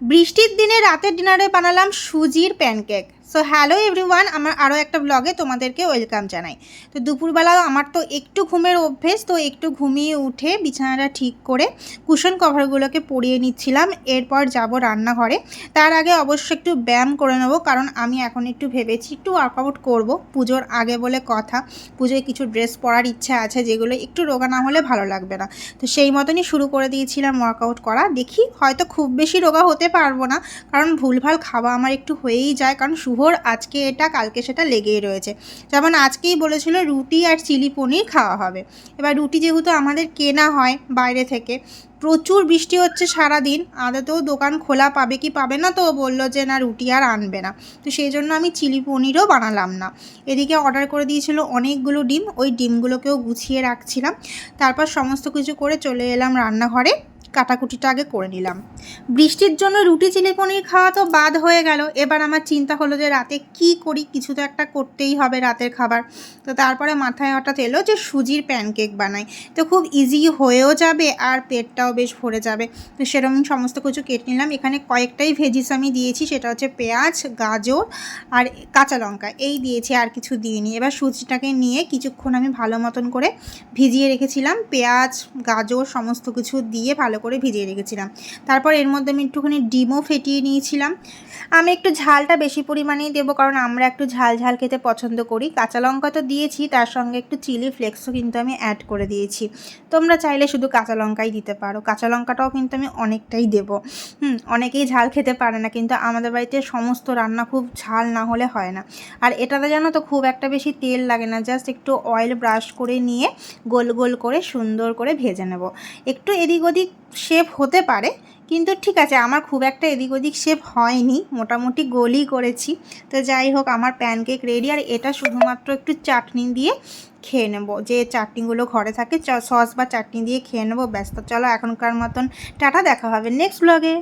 বৃষ্টির দিনে রাতের ডিনারে বানালাম সুজির প্যানকেক। সো হ্যালো এভরিওয়ান, আমার আরও একটা ব্লগে তোমাদেরকে ওয়েলকাম জানাই। তো দুপুরবেলা আমার তো একটু ঘুমের অভ্যেস, তো একটু ঘুমিয়ে উঠে বিছানাটা ঠিক করে কুশন কভারগুলোকে পরিয়ে নিচ্ছিলাম। এরপর যাব রান্নাঘরে। তার আগে অবশ্য একটু ব্যায়াম করে নেব, কারণ আমি এখন একটু ভেবেছি একটু ওয়ার্কআউট করব। পুজোর আগে বলে কথা, পুজোয় কিছু ড্রেস পরার ইচ্ছা আছে যেগুলো একটু রোগা না হলে ভালো লাগবে না। তো সেই মতনই শুরু করে দিয়েছিলাম ওয়ার্কআউট করা। দেখি হয়তো খুব বেশি রোগা হতে পারবো না, কারণ ভুলভাল খাওয়া আমার একটু হয়েই যায়, কারণ শুভর আজকে এটা কালকে সেটা লেগেই রয়েছে। যেমন আজকেই বলেছিল রুটি আর চিলি পনির খাওয়া হবে। এবার রুটি যেহেতু আমাদের কেনা হয় বাইরে থেকে, প্রচুর বৃষ্টি হচ্ছে সারাদিন, আদতেও দোকান খোলা পাবে কি পাবে না, তো বললো যে না রুটি আর আনবে না। তো সেই জন্য আমি চিলি পনিরও বানালাম না। এদিকে অর্ডার করে দিয়েছিল অনেকগুলো ডিম, ওই ডিমগুলোকেও গুছিয়ে রাখছিলাম। তারপর সমস্ত কিছু করে চলে এলাম রান্নাঘরে, কাটাকুটিটা আগে করে নিলাম। বৃষ্টির জন্য রুটি চিলি পনির খাওয়া তো বাদ হয়ে গেল। এবার আমার চিন্তা হলো যে রাতে কি করি, কিছু তো একটা করতেই হবে রাতের খাবার। তো তারপরে মাথায় হঠাৎ এলো যে সুজির প্যানকেক বানাই, তো খুব ইজি হয়েও যাবে আর পেটটাও বেশ ভরে যাবে। তো সেরকম সমস্ত কিছু কেটে নিলাম। এখানে কয়েকটাই ভেজিস আমি দিয়েছি, সেটা হচ্ছে পেঁয়াজ, গাজর আর কাঁচা লঙ্কা, এই দিয়েছি, আর কিছু দিইনি। এবার সুজিটাকে নিয়ে কিছুক্ষণ আমি ভালো মতন করে ভিজিয়ে রেখেছিলাম। পেঁয়াজ, গাজর সমস্ত কিছু দিয়ে ভালো করে ভিজিয়ে রেখেছিলাম। তারপর এর মধ্যে আমি একটুখানি ডিমও ফেটিয়ে নিয়েছিলাম। আমি একটু ঝালটা বেশি পরিমাণেই দেবো, কারণ আমরা একটু ঝাল ঝাল খেতে পছন্দ করি। কাঁচা লঙ্কা তো দিয়েছি, তার সঙ্গে একটু চিলি ফ্লেক্সও কিন্তু আমি অ্যাড করে দিয়েছি। তোমরা চাইলে শুধু কাঁচা লঙ্কাই দিতে পারো, কাঁচা লঙ্কাটাও কিন্তু আমি অনেকটাই দেবো। অনেকেই ঝাল খেতে পারে না, কিন্তু আমাদের বাড়িতে সমস্ত রান্না খুব ঝাল না হলে হয় না। আর এটাতে জানো তো খুব একটা বেশি তেল লাগে না, জাস্ট একটু অয়েল ব্রাশ করে নিয়ে গোল গোল করে সুন্দর করে ভেজে নেব। একটু এদিক ওদিক শেপ হতে পারে, কিন্তু ঠিক আছে, আমার খুব একটা এদিক ওদিক শেপ হয়নি, মোটামুটি গোলই করেছি। তো যাই হোক, আমার প্যানকেক রেডি। আর এটা শুধুমাত্র একটু চাটনি দিয়ে খেয়ে নেবো, যে চাটনিগুলো ঘরে থাকে সস বা চাটনি দিয়ে খেয়ে নেবো, ব্যস্ত। চলো এখনকার মতন টাটা, দেখা হবে নেক্সট ব্লগে।